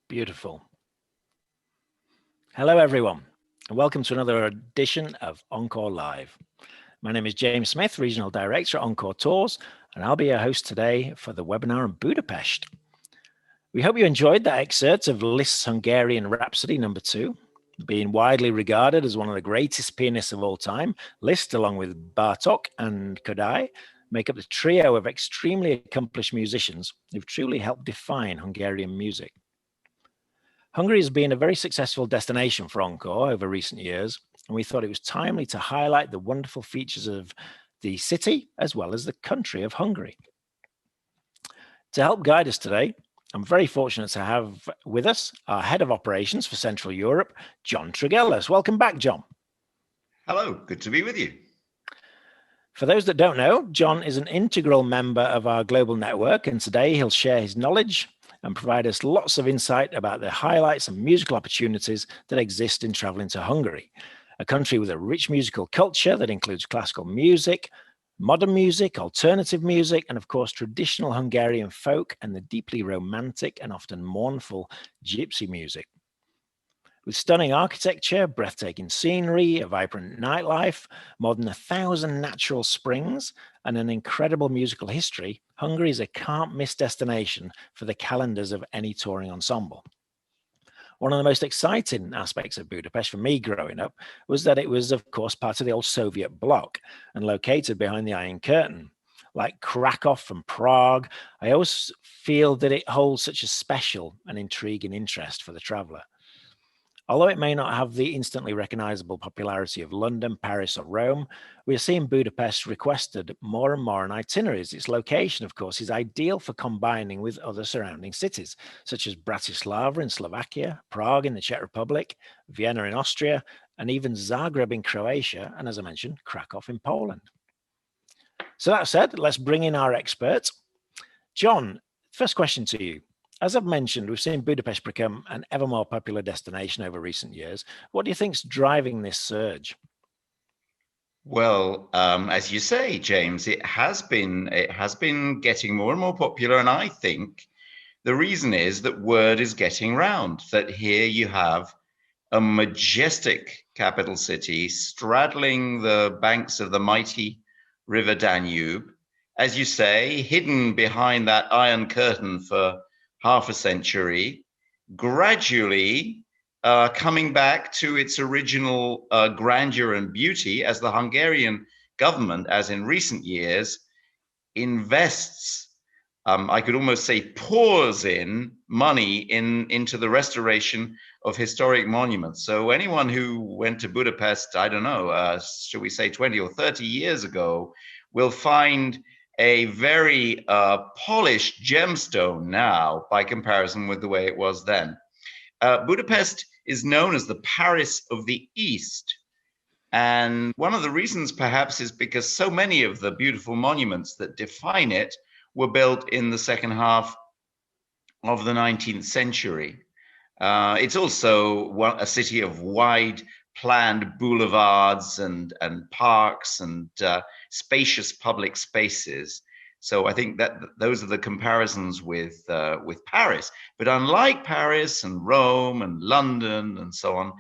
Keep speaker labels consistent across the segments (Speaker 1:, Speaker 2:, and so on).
Speaker 1: Beautiful. Hello, everyone, and welcome to another edition of Encore Live. My name is James Smith, Regional Director at Encore Tours, and I'll be your host today for the webinar in Budapest. We hope you enjoyed that excerpt of Liszt's Hungarian Rhapsody No. 2. Being widely regarded as one of the greatest pianists of all time, Liszt, along with Bartók and Kodály, make up the trio of extremely accomplished musicians who've truly helped define Hungarian music. Hungary has been a very successful destination for Encore over recent years, and we thought it was timely to highlight the wonderful features of the city as well as the country of Hungary. To help guide us today, I'm very fortunate to have with us our Head of Operations for Central Europe, John Tregellas. Welcome back, John.
Speaker 2: Hello, good to be with you.
Speaker 1: For those that don't know, John is an integral member of our global network, and today he'll share his knowledge and provide us lots of insight about the highlights and musical opportunities that exist in traveling to Hungary, a country with a rich musical culture that includes classical music, modern music, alternative music, and of course, traditional Hungarian folk and the deeply romantic and often mournful gypsy music. With stunning architecture, breathtaking scenery, a vibrant nightlife, more than 1,000 natural springs, and an incredible musical history, Hungary is a can't-miss destination for the calendars of any touring ensemble. One of the most exciting aspects of Budapest for me growing up was that it was, of course, part of the old Soviet bloc and located behind the Iron Curtain. Like Krakow and Prague, I always feel that it holds such a special and intriguing interest for the traveler. Although it may not have the instantly recognizable popularity of London, Paris, or Rome, we are seeing Budapest requested more and more on itineraries. Its location, of course, is ideal for combining with other surrounding cities, such as Bratislava in Slovakia, Prague in the Czech Republic, Vienna in Austria, and even Zagreb in Croatia, and as I mentioned, Krakow in Poland. So that said, let's bring in our experts. John, first question to you. As I've mentioned, we've seen Budapest become an ever more popular destination over recent years. What do you think's driving this surge?
Speaker 2: Well, as you say, James, it has been getting more and more popular, and I think the reason is that word is getting round that here you have a majestic capital city straddling the banks of the mighty River Danube, as you say, hidden behind that Iron Curtain for half a century, gradually coming back to its original grandeur and beauty as the Hungarian government, as in recent years, invests, I could almost say pours in money into the restoration of historic monuments. So anyone who went to Budapest, I don't know, should we say 20 or 30 years ago, will find a very polished gemstone now by comparison with the way it was then. Budapest is known as the Paris of the East. And one of the reasons perhaps is because so many of the beautiful monuments that define it were built in the second half of the 19th century. It's also a city of wide planned boulevards and parks and spacious public spaces. So I think that those are the comparisons with Paris. But unlike Paris and Rome and London and so on,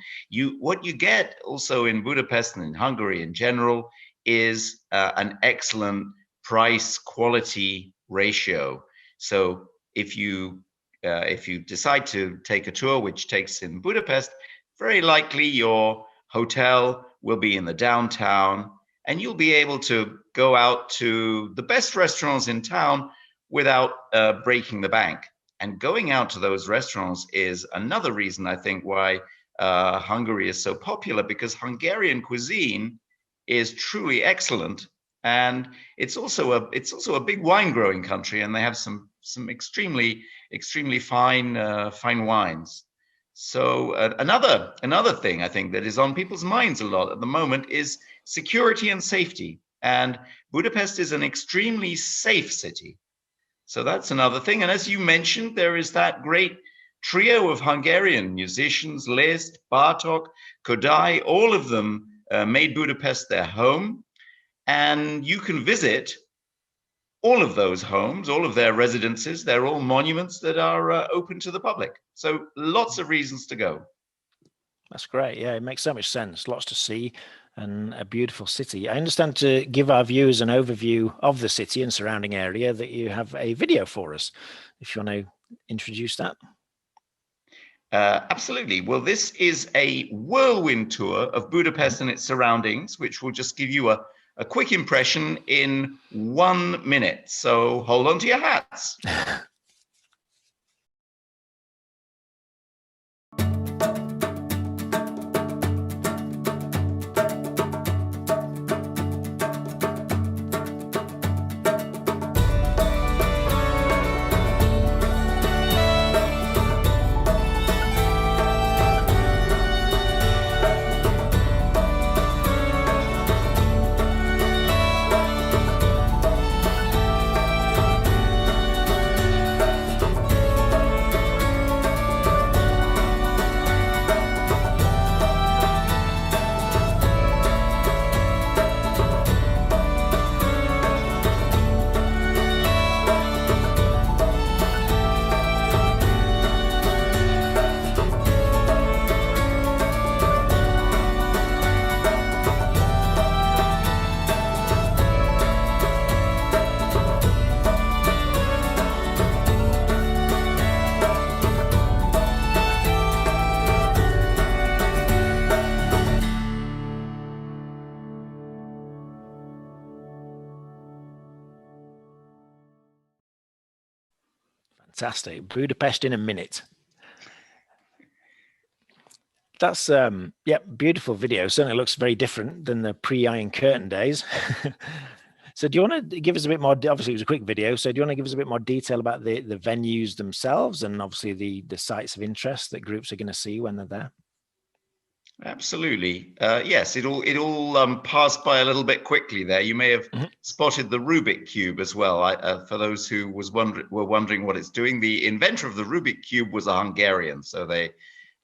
Speaker 2: what you get also in Budapest and in Hungary in general is an excellent price-quality ratio. So if you decide to take a tour which takes in Budapest, very likely your hotel will be in the downtown, and you'll be able to go out to the best restaurants in town without breaking the bank. And going out to those restaurants is another reason, I think, why Hungary is so popular, because Hungarian cuisine is truly excellent, and it's also a big wine growing country, and they have some extremely fine wines. So another thing I think that is on people's minds a lot at the moment is security and safety. And Budapest is an extremely safe city. So that's another thing. And as you mentioned, there is that great trio of Hungarian musicians, Liszt, Bartók, Kodály, all of them made Budapest their home. And you can visit all of those homes, all of their residences. They're all monuments that are open to the public. So lots of reasons to go.
Speaker 1: That's great. Yeah, it makes so much sense. Lots to see and a beautiful city. I understand, to give our viewers an overview of the city and surrounding area, that you have a video for us. If you want to introduce that.
Speaker 2: Absolutely. Well, this is a whirlwind tour of Budapest and its surroundings, which will just give you a quick impression in 1 minute. So hold on to your hats.
Speaker 1: Fantastic. Budapest in a minute. That's yeah, beautiful video. Certainly looks very different than the pre-Iron Curtain days. So do you want to give us a bit more, obviously it was a quick video, so do you want to give us a bit more detail about the venues themselves, and obviously the sites of interest that groups are going to see when they're there?
Speaker 2: Absolutely. Yes, it all passed by a little bit quickly there. You may have spotted the Rubik Cube as well. For those who were wondering what it's doing, the inventor of the Rubik Cube was a Hungarian, so the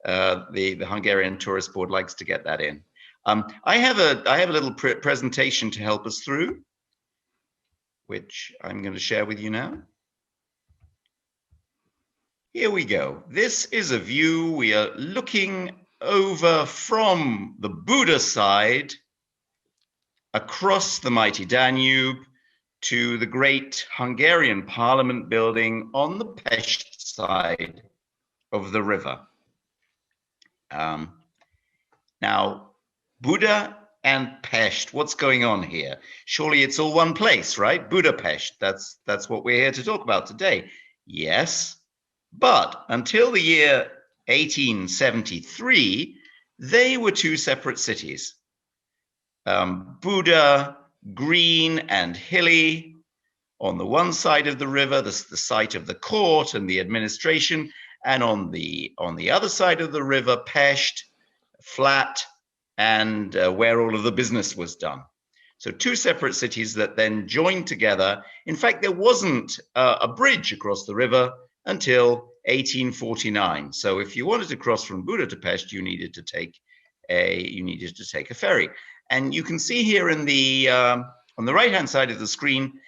Speaker 2: Hungarian Tourist Board likes to get that in. I have a little presentation to help us through, which I'm going to share with you now. Here we go. This is a view. We are looking over from the Buda side across the mighty Danube to the great Hungarian Parliament building on the Pest side of the river. Now, Buda and Pest, what's going on here? Surely it's all one place, right? Budapest, that's what we're here to talk about today. Yes, but until the year 1873, they were two separate cities. Buda, green and hilly, on the one side of the river, the site of the court and the administration, and on the other side of the river, Pest, flat, and where all of the business was done. So two separate cities that then joined together. In fact, there wasn't a bridge across the river until 1849. So if you wanted to cross from Buda to Pest, you needed to take a ferry. And you can see here in the on the right-hand side of the screen,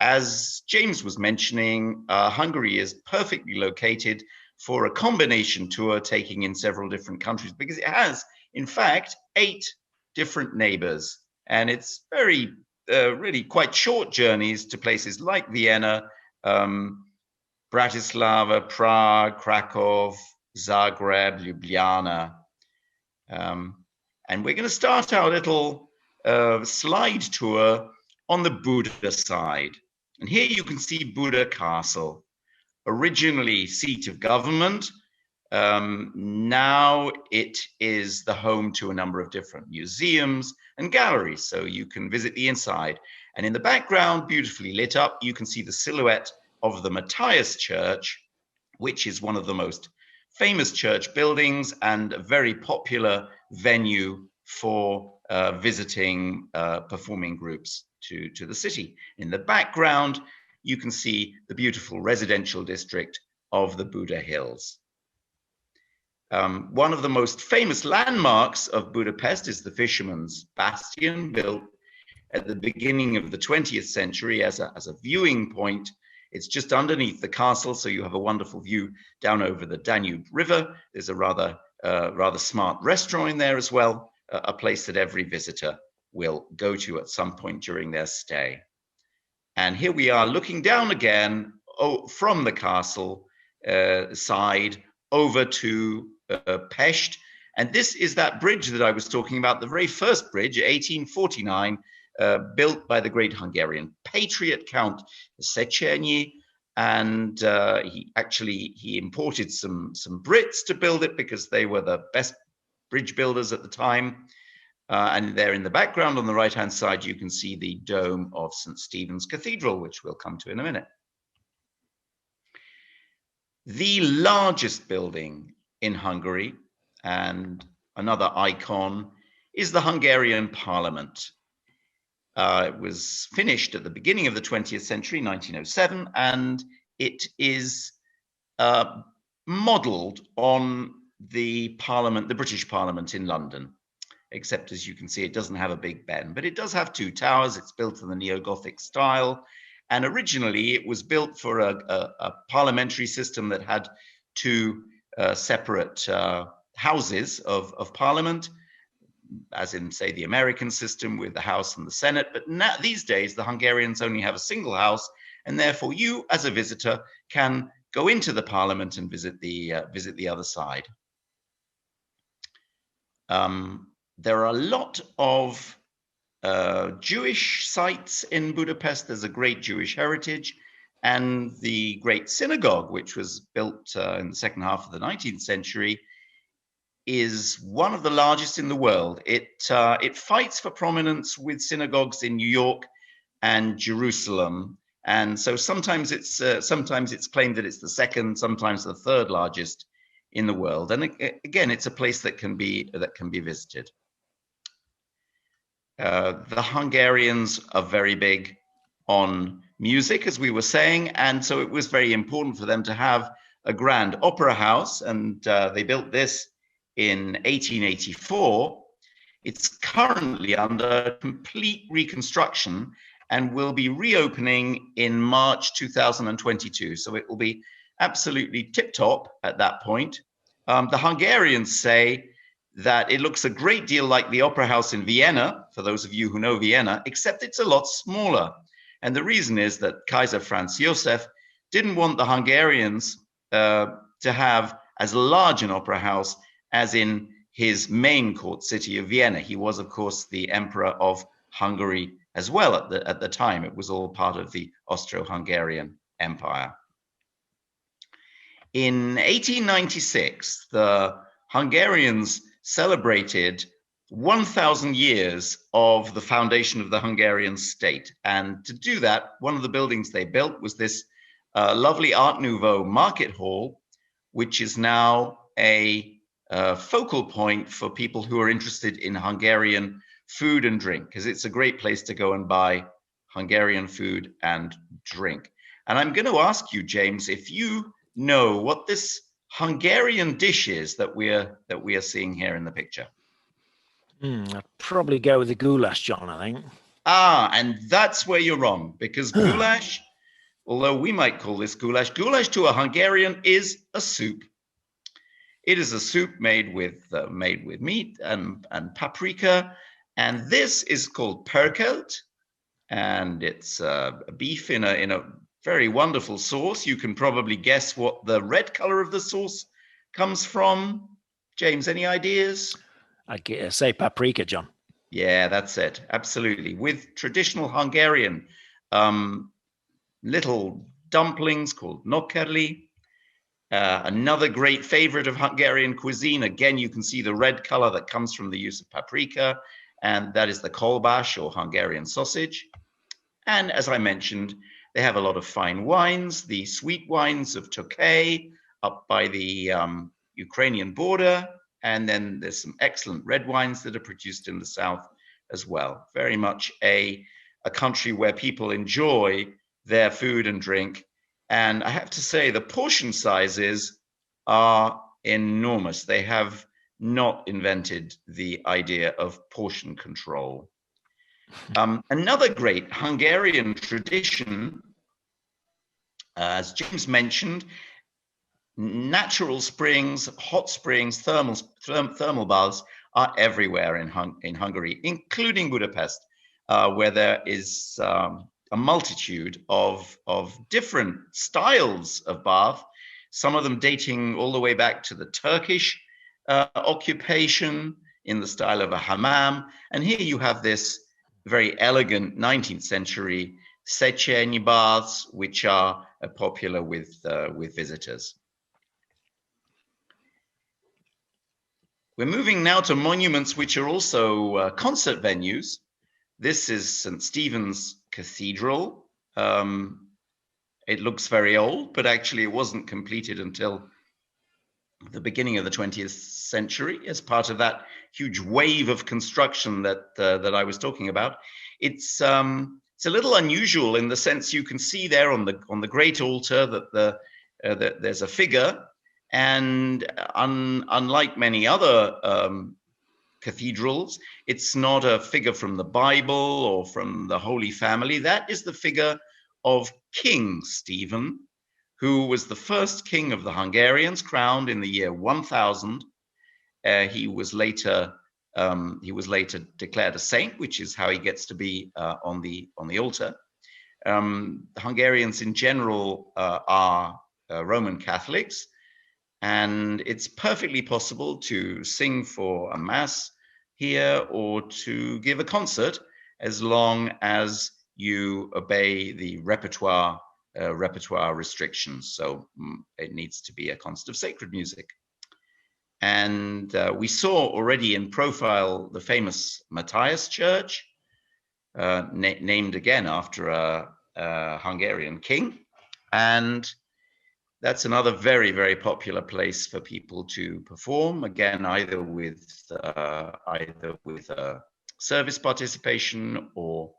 Speaker 2: as James was mentioning, Hungary is perfectly located for a combination tour taking in several different countries, because it has, in fact, 8 different neighbors. And it's very, really quite short journeys to places like Vienna, Bratislava, Prague, Krakow, Zagreb, Ljubljana. And we're going to start our little slide tour on the Buda side. And here you can see Buda Castle, originally seat of government. Now it is the home to a number of different museums and galleries, so you can visit the inside. And in the background, beautifully lit up, you can see the silhouette of the Matthias Church, which is one of the most famous church buildings and a very popular venue for visiting performing groups to the city. In the background, you can see the beautiful residential district of the Buda Hills. One of the most famous landmarks of Budapest is the Fisherman's Bastion, built at the beginning of the 20th century as a viewing point. It's just underneath the castle, so you have a wonderful view down over the Danube River. There's a rather smart restaurant in there as well, a place that every visitor will go to at some point during their stay. And here we are looking down again from the castle side over to Pest. And this is that bridge that I was talking about, the very first bridge, 1849, built by the great Hungarian patriot Count Széchenyi. And he imported some Brits to build it because they were the best bridge builders at the time. And there in the background on the right-hand side, you can see the dome of St. Stephen's Cathedral, which we'll come to in a minute. The largest building in Hungary, and another icon, is the Hungarian Parliament. It was finished at the beginning of the 20th century, 1907, and it is modeled on the Parliament, the British Parliament in London, except as you can see, it doesn't have a Big Ben, but it does have two towers. It's built in the neo-Gothic style. And originally it was built for a parliamentary system that had two separate houses of parliament, as in, say, the American system with the House and the Senate. But now, these days, the Hungarians only have a single house, and therefore you, as a visitor, can go into the parliament and visit the other side. There are a lot of Jewish sites in Budapest. There's a great Jewish heritage, and the great synagogue, which was built in the second half of the 19th century, is one of the largest in the world. It fights for prominence with synagogues in New York and Jerusalem, and so sometimes it's claimed that it's the second, sometimes the third largest in the world. And again, it's a place that can be visited. The Hungarians are very big on music, as we were saying, and so it was very important for them to have a grand opera house, and they built this in 1884. It's currently under complete reconstruction and will be reopening in March 2022. So it will be absolutely tip-top at that point. The Hungarians say that it looks a great deal like the opera house in Vienna, for those of you who know Vienna, except it's a lot smaller. And the reason is that Kaiser Franz Joseph didn't want the Hungarians to have as large an opera house as in his main court city of Vienna. He was, of course, the emperor of Hungary as well at the time. It was all part of the Austro-Hungarian Empire. In 1896, the Hungarians celebrated 1,000 years of the foundation of the Hungarian state. And to do that, one of the buildings they built was this lovely Art Nouveau market hall, which is now a focal point for people who are interested in Hungarian food and drink, because it's a great place to go and buy Hungarian food and drink. And I'm going to ask you, James, if you know what this Hungarian dish is that we are seeing here in the picture.
Speaker 1: I'd probably go with the goulash, John, I think.
Speaker 2: And that's where you're wrong, because goulash, although we might call this goulash, goulash to a Hungarian is a soup. It is a soup made with meat and paprika, and this is called perkelt, and it's beef in a very wonderful sauce. You can probably guess what the red color of the sauce comes from. James, any ideas?
Speaker 1: I'd say paprika, John.
Speaker 2: Yeah, that's it. Absolutely. With traditional Hungarian little dumplings called nokkerli. Another great favorite of Hungarian cuisine. Again, you can see the red color that comes from the use of paprika, and that is the kolbász, or Hungarian sausage. And as I mentioned, they have a lot of fine wines, the sweet wines of Tokaj up by the Ukrainian border. And then there's some excellent red wines that are produced in the south as well. Very much a country where people enjoy their food and drink. And I have to say, the portion sizes are enormous. They have not invented the idea of portion control. Another great Hungarian tradition As James mentioned, natural springs, hot springs, thermal baths are everywhere in Hungary, including Budapest, where there is a multitude of different styles of bath, some of them dating all the way back to the Turkish occupation in the style of a hammam. And here you have this very elegant 19th century Széchenyi baths, which are popular with visitors. We're moving now to monuments which are also concert venues. This is St. Stephen's Cathedral. It looks very old, but actually it wasn't completed until the beginning of the 20th century as part of that huge wave of construction that I was talking about. It's a little unusual in the sense you can see there on the great altar that that there's a figure. And unlike many other cathedrals, it's not a figure from the Bible or from the Holy Family. That is the figure of King Stephen, who was the first king of the Hungarians, crowned in the year 1000. He was later declared a saint, which is how he gets to be on the altar. The Hungarians in general are Roman Catholics. And it's perfectly possible to sing for a mass here or to give a concert as long as you obey the repertoire restrictions. So it needs to be a concert of sacred music. And we saw already in profile the famous Matthias Church, named again after a Hungarian king. And that's another very, very popular place for people to perform, again, either with service participation or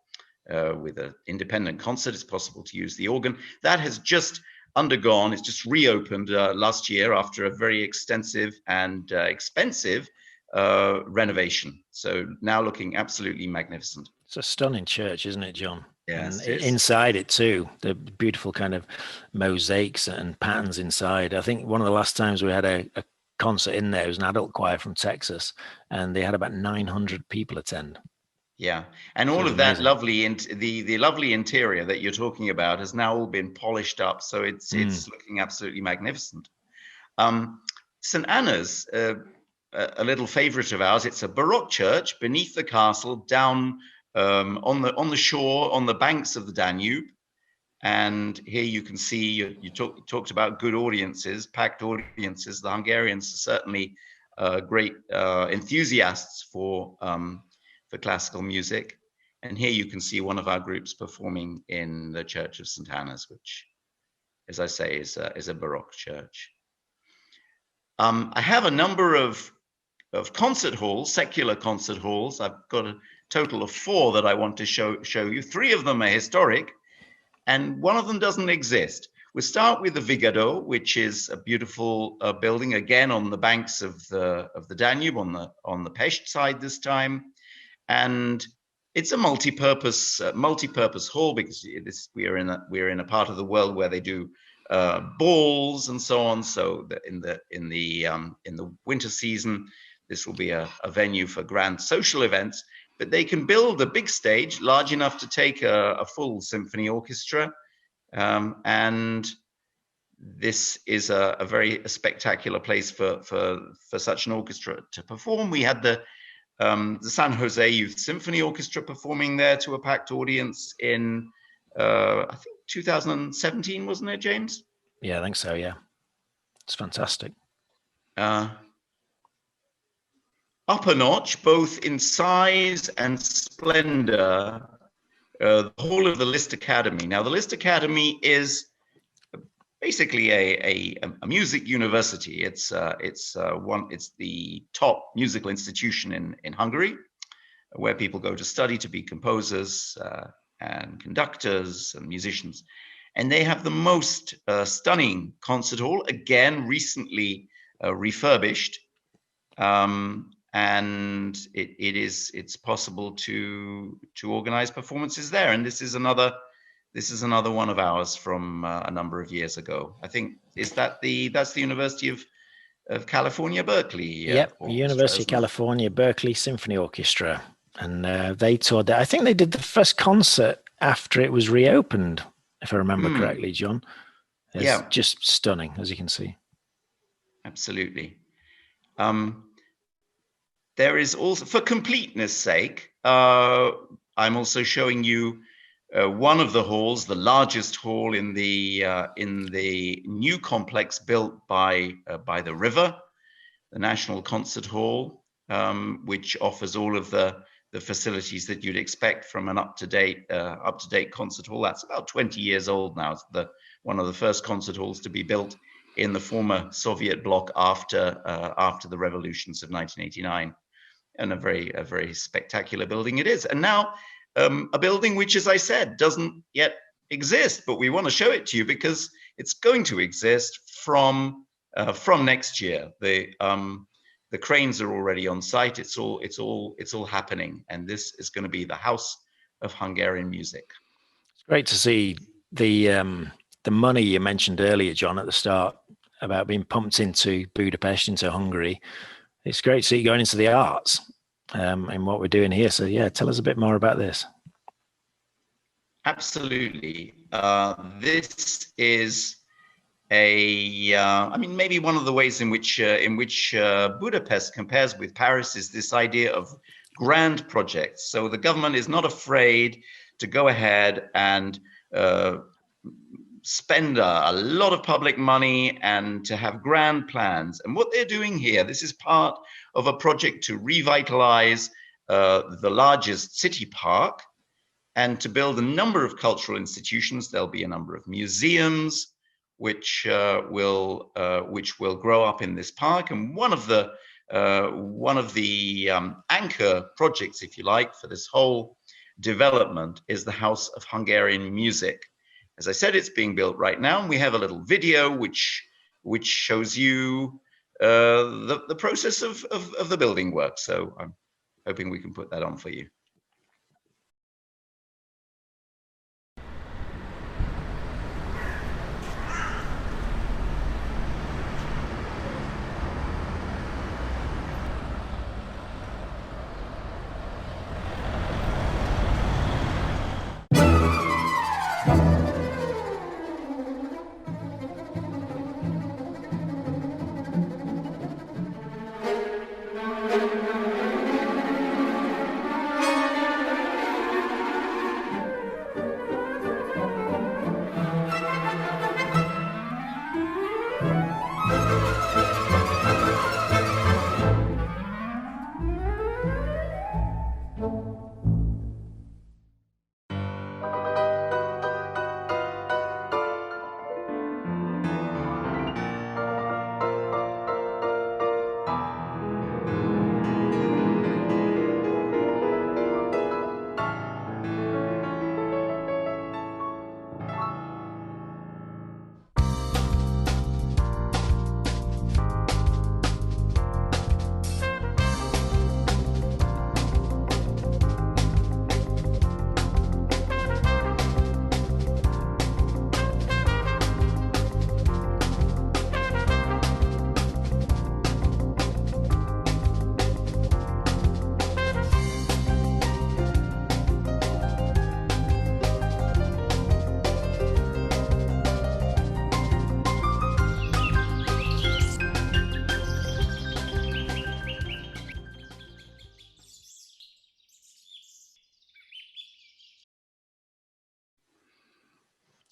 Speaker 2: with an independent concert. It's possible to use the organ. That has just undergone, it's just reopened last year after a very extensive and expensive renovation. So now looking absolutely magnificent.
Speaker 1: It's a stunning church, isn't it, John?
Speaker 2: Yes,
Speaker 1: and inside it too, the beautiful kind of mosaics and patterns inside. I think one of the last times we had a concert in there was an adult choir from Texas, and they had about 900 people attend.
Speaker 2: Yeah, and all of that lovely, the lovely interior that you're talking about has now all been polished up, so it's looking absolutely magnificent. St. Anna's, a little favorite of ours. It's a Baroque church beneath the castle, down on the shore, on the banks of the Danube. And here you can see, you talked about good audiences, packed audiences. The Hungarians are certainly great enthusiasts for classical music. And here you can see one of our groups performing in the Church of St. Anna's, which, as I say, is a Baroque church. I have a number of concert halls, secular concert halls. I've got a total of 4 that I want to show you. 3 of them are historic, and one of them doesn't exist. We'll start with the Vigado, which is a beautiful building, again on the banks of the Danube, on the Pest side this time, and it's a multi-purpose hall because we're in a part of the world where they do balls and so on. So in the winter season, this will be a venue for grand social events. But they can build a big stage large enough to take a full symphony orchestra, and this is a very spectacular place for such an orchestra to perform. We had the San Jose Youth Symphony Orchestra performing there to a packed audience in I think 2017, wasn't it, James?
Speaker 1: Yeah, I think so. Yeah, it's fantastic.
Speaker 2: Up a notch, both in size and splendor, the whole of the Liszt Academy. Now, the Liszt Academy is basically a music university. It's the top musical institution in Hungary, where people go to study to be composers and conductors and musicians. And they have the most stunning concert hall, again recently refurbished. And it's possible to organize performances there. And this is another This is another one of ours from a number of years ago. I think, that's the University of California, Berkeley.
Speaker 1: Yep, University of California, Berkeley Symphony Orchestra. And they toured there. I think they did the first concert after it was reopened, if I remember correctly, John. It's just stunning, as you can see.
Speaker 2: Absolutely. There is also, for completeness sake, I'm also showing you one of the halls, the largest hall in the new complex built by the river, the National Concert Hall, which offers all of the facilities that you'd expect from an up-to-date concert hall. That's about 20 years old now. It's one of the first concert halls to be built in the former Soviet bloc after the revolutions of 1989, and a very spectacular building it is. And now a building which, as I said, doesn't yet exist, but we want to show it to you because it's going to exist from next year. The cranes are already on site. It's all happening, and this is going to be the House of Hungarian Music.
Speaker 1: It's great to see the money you mentioned earlier, John, at the start, about being pumped into Budapest, into Hungary. It's great to see you going into the arts and what we're doing here. So yeah, tell us a bit more about this.
Speaker 2: Absolutely. This is maybe one of the ways in which Budapest compares with Paris is this idea of grand projects. So the government is not afraid to go ahead and spend a lot of public money and to have grand plans. And what they're doing here, this is part of a project to revitalize the largest city park and to build a number of cultural institutions. There'll be a number of museums which will grow up in this park. And one of the anchor projects, if you like, for this whole development is the House of Hungarian Music. As I said, it's being built right now, and we have a little video which shows you the process of the building work. So I'm hoping we can put that on for you.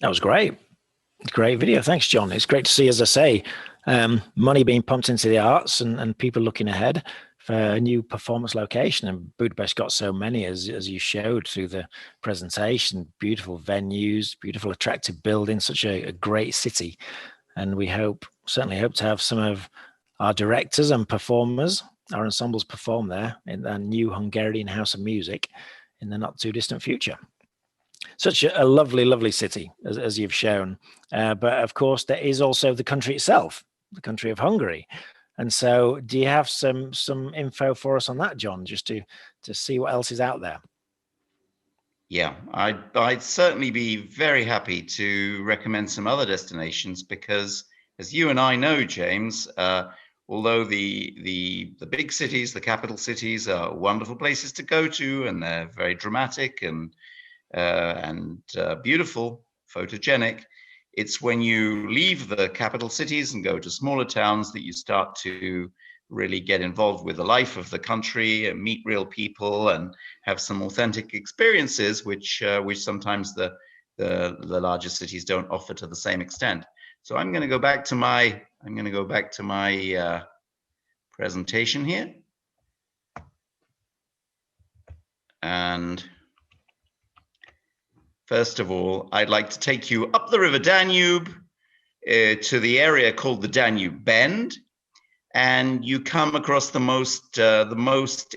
Speaker 1: That was great. Great video. Thanks, John. It's great to see, as I say, money being pumped into the arts and people looking ahead for a new performance location. And Budapest got so many, as you showed through the presentation, beautiful venues, beautiful, attractive buildings, such a great city. And we certainly hope to have some of our directors and performers, our ensembles, perform there in the new Hungarian House of Music in the not too distant future. Such a lovely, lovely city, as you've shown. But of course, there is also the country itself, the country of Hungary. And so do you have some info for us on that, John, just to see what else is out there?
Speaker 2: Yeah, I'd certainly be very happy to recommend some other destinations because, as you and I know, James, although the big cities, the capital cities, are wonderful places to go to, and they're very dramatic and beautiful, photogenic. It's when you leave the capital cities and go to smaller towns that you start to really get involved with the life of the country and meet real people and have some authentic experiences, which sometimes the larger cities don't offer to the same extent. So I'm going to go back to my presentation here, and first of all, I'd like to take you up the River Danube to the area called the Danube Bend, and you come across the most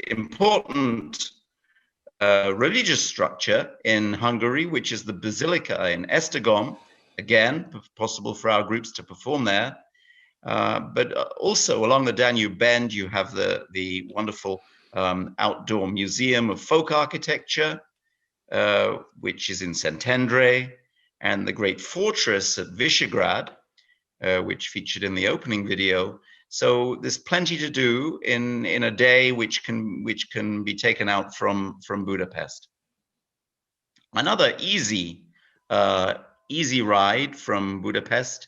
Speaker 2: important religious structure in Hungary, which is the Basilica in Esztergom. Again, possible for our groups to perform there. But also along the Danube Bend, you have the wonderful outdoor museum of folk architecture, which is in Szentendre, and the great fortress at Visegrad, which featured in the opening video. So there's plenty to do in a day which can be taken out from Budapest. Another easy ride from Budapest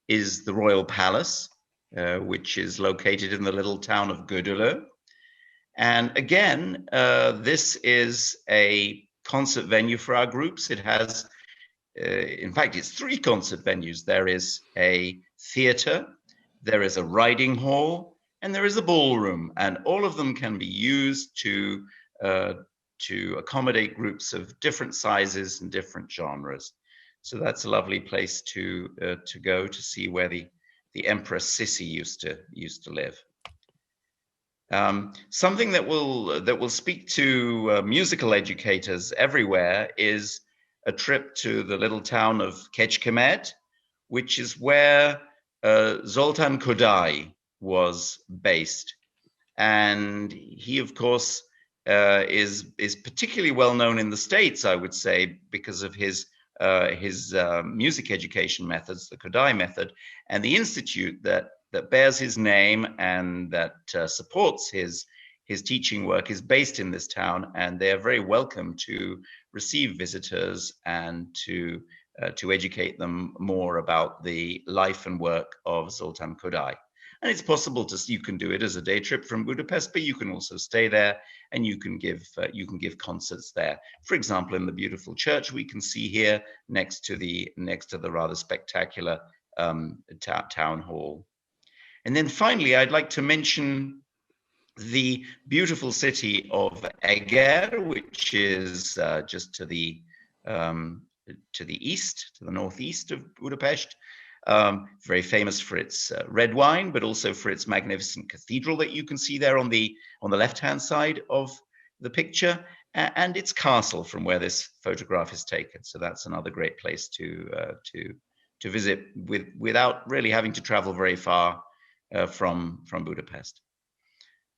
Speaker 2: is the Royal Palace, which is located in the little town of Gödöllő. And again, this is a concert venue for our groups. It has, in fact, it's 3 concert venues. There is a theater, there is a riding hall, and there is a ballroom, and all of them can be used to accommodate groups of different sizes and different genres. So that's a lovely place to go to see where the Empress Sissi used to live. Something that will speak to musical educators everywhere is a trip to the little town of Kecskemet, which is where Zoltán Kodály was based, and he, of course, is particularly well known in the States, I would say, because of his music education methods, the Kodály method, and the institute that bears his name and that supports his teaching work is based in this town, and they are very welcome to receive visitors and to educate them more about the life and work of Zoltán Kodály. And it's possible you can do it as a day trip from Budapest, but you can also stay there and you can give concerts there. For example, in the beautiful church we can see here next to the rather spectacular town hall. And then finally, I'd like to mention the beautiful city of Eger, which is just to the east, to the northeast of Budapest. Very famous for its red wine, but also for its magnificent cathedral that you can see there on the left-hand side of the picture, and its castle from where this photograph is taken. So that's another great place to visit without really having to travel very far from Budapest.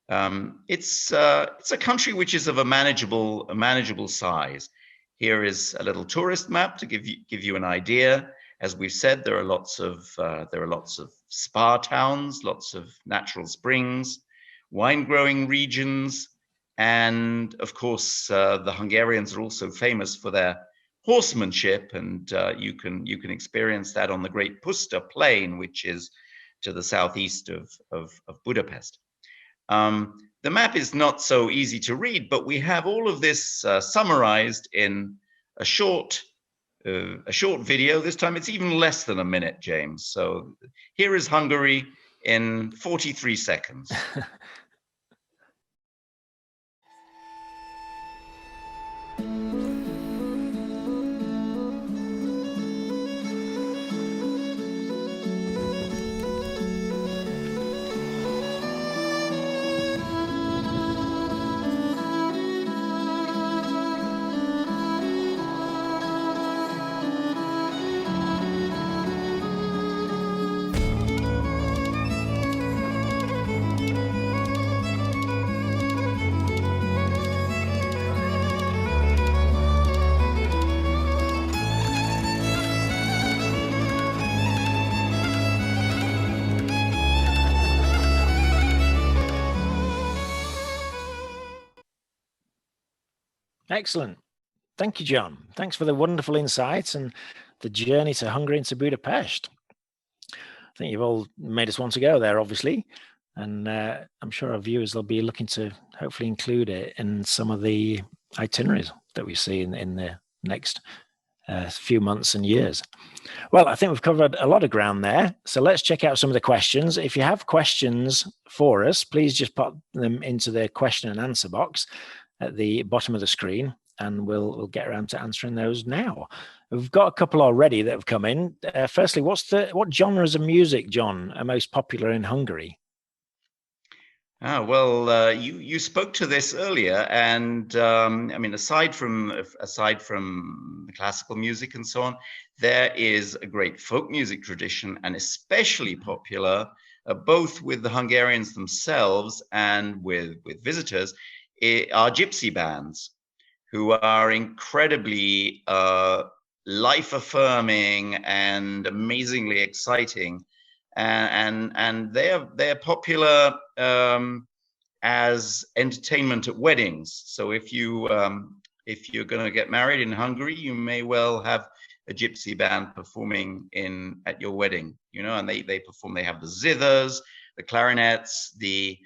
Speaker 2: It's a country which is of a manageable size. Here is a little tourist map to give you an idea. As we've said, there are lots of spa towns, lots of natural springs, wine growing regions, and of course the Hungarians are also famous for their horsemanship, and you can experience that on the Great Puszta Plain, which is to the southeast of Budapest. The map is not so easy to read, but we have all of this summarized in a short video. This time it's even less than a minute, James. So here is Hungary in 43 seconds.
Speaker 1: Excellent. Thank you, John. Thanks for the wonderful insights and the journey to Hungary and to Budapest. I think you've all made us want to go there, obviously. And I'm sure our viewers will be looking to hopefully include it in some of the itineraries that we see in the next few months and years. Well, I think we've covered a lot of ground there. So let's check out some of the questions. If you have questions for us, please just pop them into the question and answer box at the bottom of the screen, and we'll get around to answering those now. We've got a couple already that have come in. Firstly, what genres of music, John, are most popular in Hungary?
Speaker 2: Well, you spoke to this earlier, and I mean, aside from the classical music and so on, there is a great folk music tradition, and especially popular, both with the Hungarians themselves and with visitors, are gypsy bands, who are incredibly life-affirming and amazingly exciting. And they're popular as entertainment at weddings. So if you're going to get married in Hungary, you may well have a gypsy band performing at your wedding. And they perform. They have the zithers, the clarinets, the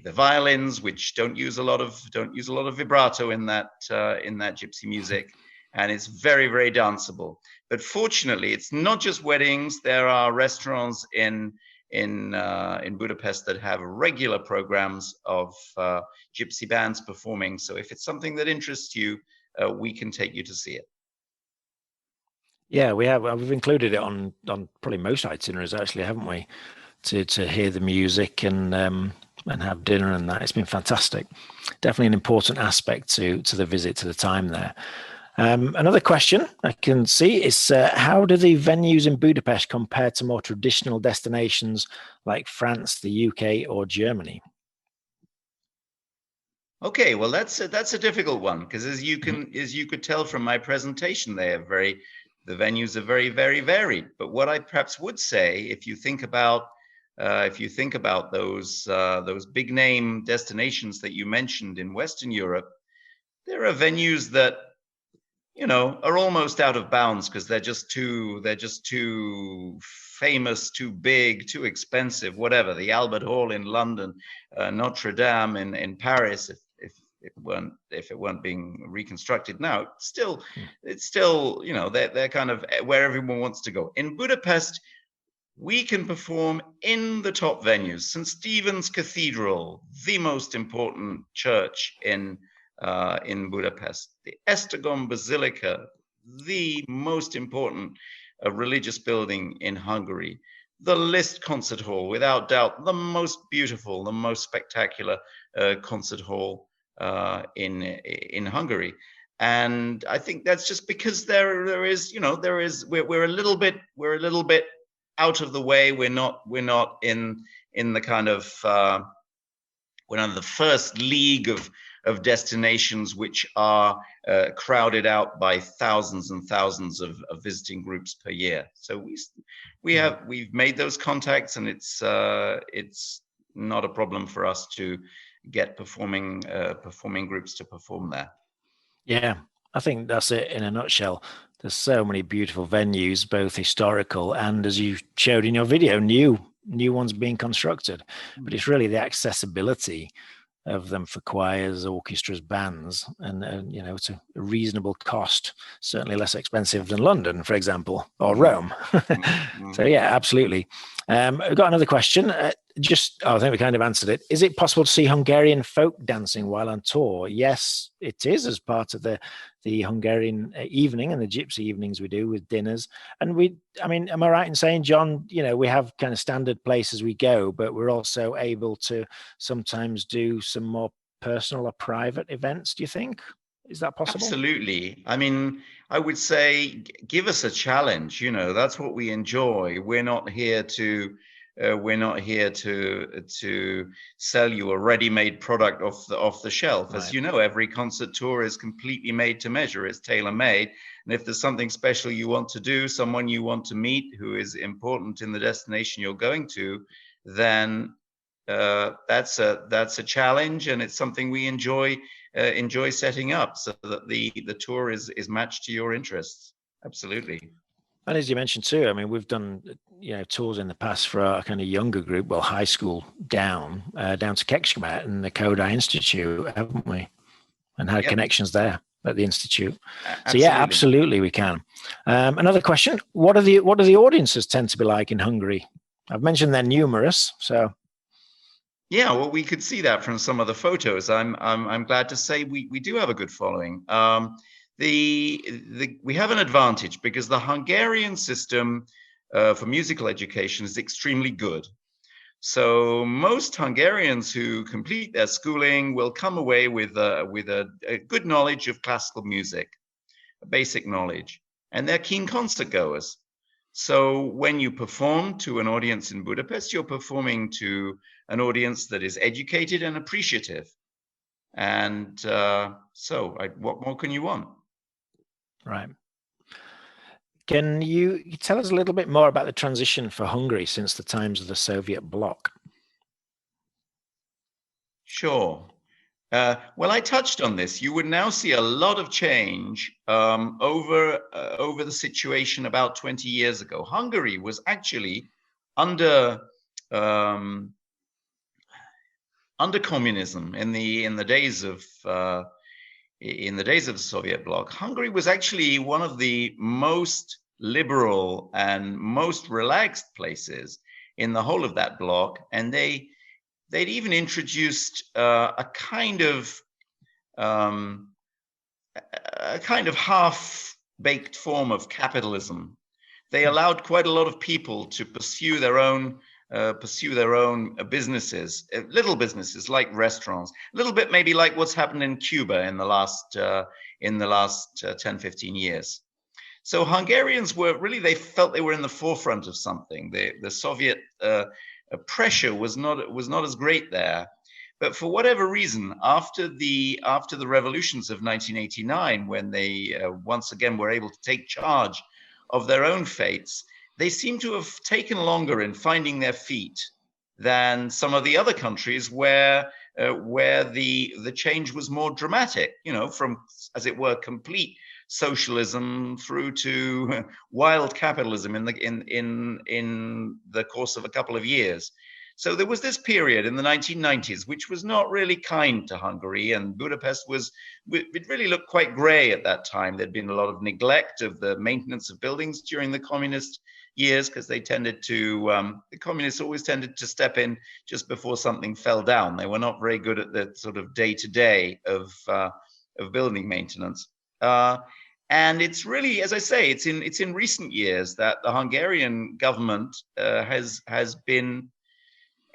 Speaker 2: violins, which don't use a lot of vibrato in that gypsy music, and it's very, very danceable. But fortunately, it's not just weddings. There are restaurants in Budapest that have regular programs of gypsy bands performing. So if it's something that interests you, we can take you to see it.
Speaker 1: Yeah, we have. We've included it on probably most itineraries, actually, haven't we? To hear the music and have dinner and that. It's been fantastic. Definitely an important aspect to the visit, to the time there. Another question I can see is how do the venues in Budapest compare to more traditional destinations like France, the UK, or Germany?
Speaker 2: Okay, well that's a difficult one, because as you could tell from my presentation, the venues are very, very varied. But what I perhaps would say, if you think about those big name destinations that you mentioned in Western Europe, there are venues that are almost out of bounds because they're just too famous, too big, too expensive, whatever. The Albert Hall in London, Notre Dame in Paris, if it weren't being reconstructed now, it's still they're kind of where everyone wants to go. In Budapest, we can perform in the top venues. St. Stephen's Cathedral, the most important church in Budapest, the Esztergom Basilica, the most important religious building in Hungary, the Liszt Concert Hall, without doubt, the most beautiful, the most spectacular concert hall in Hungary. And I think that's just because we're a little bit out of the way. We're not in the kind of we're not in the first league of destinations which are crowded out by thousands and thousands of visiting groups per year. So we've made those contacts, and it's not a problem for us to get performing groups to perform there.
Speaker 1: Yeah, I think that's it in a nutshell. There's so many beautiful venues, both historical and, as you showed in your video, new ones being constructed. But it's really the accessibility of them for choirs, orchestras, bands, and it's a reasonable cost, certainly less expensive than London, for example, or Rome. So yeah, absolutely. We've got another question. I think we kind of answered it. Is it possible to see Hungarian folk dancing while on tour? Yes, it is, as part of the Hungarian evening and the gypsy evenings we do with dinners. And am I right in saying, John, we have kind of standard places we go, but we're also able to sometimes do some more personal or private events, do you think? Is that possible?
Speaker 2: Absolutely. I mean, I would say give us a challenge. That's what we enjoy. We're not here to sell you a ready-made product off the shelf. As you know, every concert tour is completely made to measure. It's tailor-made. And if there's something special you want to do, someone you want to meet who is important in the destination you're going to, then that's a challenge, and it's something we enjoy enjoy setting up, so that the tour is matched to your interests. Absolutely.
Speaker 1: And as you mentioned too, I mean, we've done tours in the past for a kind of younger group, well, high school down to Kekshkamet and the Kodai Institute, haven't we? And had connections there at the institute. So yeah, absolutely we can. Another question: what do the audiences tend to be like in Hungary? I've mentioned they're numerous, so.
Speaker 2: Yeah, well, we could see that from some of the photos. I'm glad to say we do have a good following. We have an advantage because the Hungarian system for musical education is extremely good. So most Hungarians who complete their schooling will come away with a good knowledge of classical music, a basic knowledge, and they're keen concert goers. So when you perform to an audience in Budapest, you're performing to an audience that is educated and appreciative. And what more can you want?
Speaker 1: Right. Can you tell us a little bit more about the transition for Hungary since the times of the Soviet bloc?
Speaker 2: Sure. Well, I touched on this. You would now see a lot of change over the situation about 20 years ago. Hungary was actually under communism in the days of the Soviet bloc. Hungary was actually one of the most liberal and most relaxed places in the whole of that bloc, and they'd even introduced a kind of half-baked form of capitalism. They allowed quite a lot of people to pursue their own businesses, little businesses like restaurants, a little bit maybe like what's happened in Cuba in the last 10, 15 years. So Hungarians they felt they were in the forefront of something. The Soviet pressure was not as great there. But for whatever reason, after the revolutions of 1989, when they once again were able to take charge of their own fates, they seem to have taken longer in finding their feet than some of the other countries where the change was more dramatic, from, as it were, complete socialism through to wild capitalism in the course of a couple of years. So there was this period in the 1990s which was not really kind to Hungary, and Budapest it really looked quite grey at that time. There'd been a lot of neglect of the maintenance of buildings during the communist years, because the communists always tended to step in just before something fell down. They were not very good at the sort of day-to-day of building maintenance. And it's really, as I say, it's in recent years that the Hungarian government has been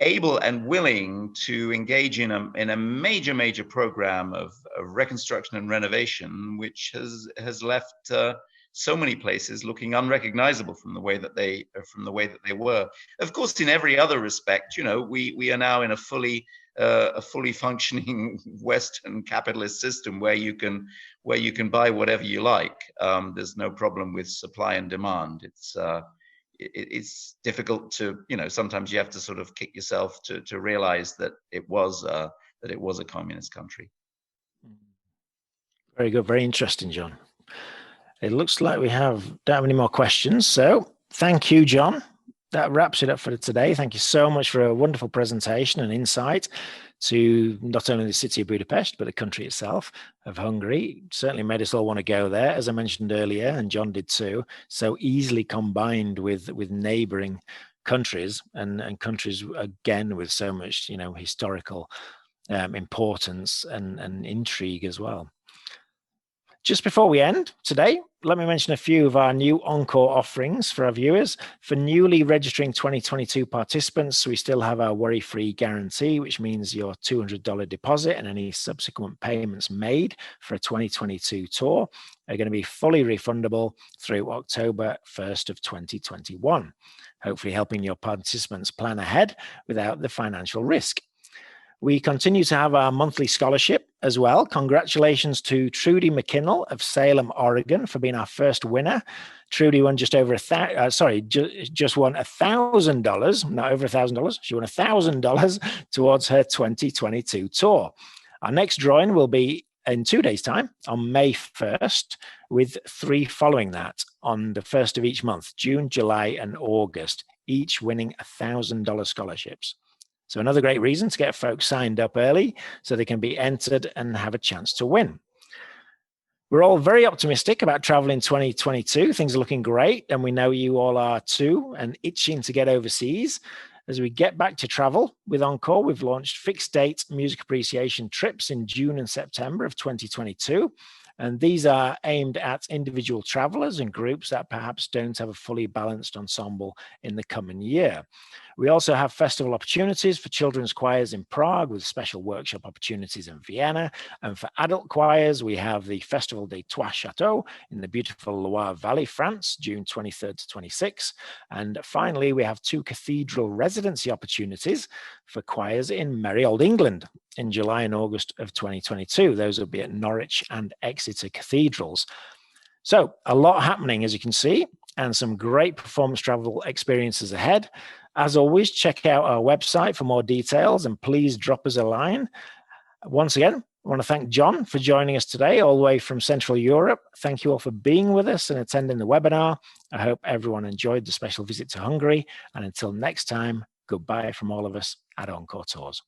Speaker 2: able and willing to engage in a major program of reconstruction and renovation, which has left so many places looking unrecognizable from the way that they were. Of course, in every other respect, we are now in a fully functioning Western capitalist system where you can buy whatever you like. There's no problem with supply and demand. It's difficult to, sometimes you have to sort of kick yourself to realize that it was a communist country.
Speaker 1: Very good, very interesting, John. It looks like we don't have any more questions. So thank you, John. That wraps it up for today. Thank you so much for a wonderful presentation and insight to not only the city of Budapest, but the country itself of Hungary. It certainly made us all want to go there, as I mentioned earlier, and John did too. So easily combined with neighboring countries and countries, again, with so much, historical importance and intrigue as well. Just before we end today, let me mention a few of our new Encore offerings for our viewers. For newly registering 2022 participants, we still have our worry-free guarantee, which means your $200 deposit and any subsequent payments made for a 2022 tour are going to be fully refundable through October 1st of 2021, hopefully helping your participants plan ahead without the financial risk. We continue to have our monthly scholarship as well. Congratulations to Trudy McKinnell of Salem, Oregon, for being our first winner. Trudy won just won $1,000, not over $1,000. She won $1,000 towards her 2022 tour. Our next drawing will be in 2 days' time on May 1st, with 3 following that on the 1st of each month, June, July, and August, each winning $1,000 scholarships. So another great reason to get folks signed up early so they can be entered and have a chance to win. We're all very optimistic about travel in 2022. Things are looking great, and we know you all are too, and itching to get overseas. As we get back to travel with Encore, we've launched fixed date music appreciation trips in June and September of 2022. And these are aimed at individual travelers and groups that perhaps don't have a fully balanced ensemble in the coming year. We also have festival opportunities for children's choirs in Prague, with special workshop opportunities in Vienna. And for adult choirs, we have the Festival des Trois Châteaux in the beautiful Loire Valley, France, June 23rd to 26th. And finally, we have 2 cathedral residency opportunities for choirs in merry old England in July and August of 2022. Those will be at Norwich and Exeter cathedrals. So a lot happening, as you can see, and some great performance travel experiences ahead. As always, check out our website for more details, and please drop us a line. Once again, I want to thank John for joining us today, all the way from Central Europe. Thank you all for being with us and attending the webinar. I hope everyone enjoyed the special visit to Hungary. And until next time, goodbye from all of us at Encore Tours.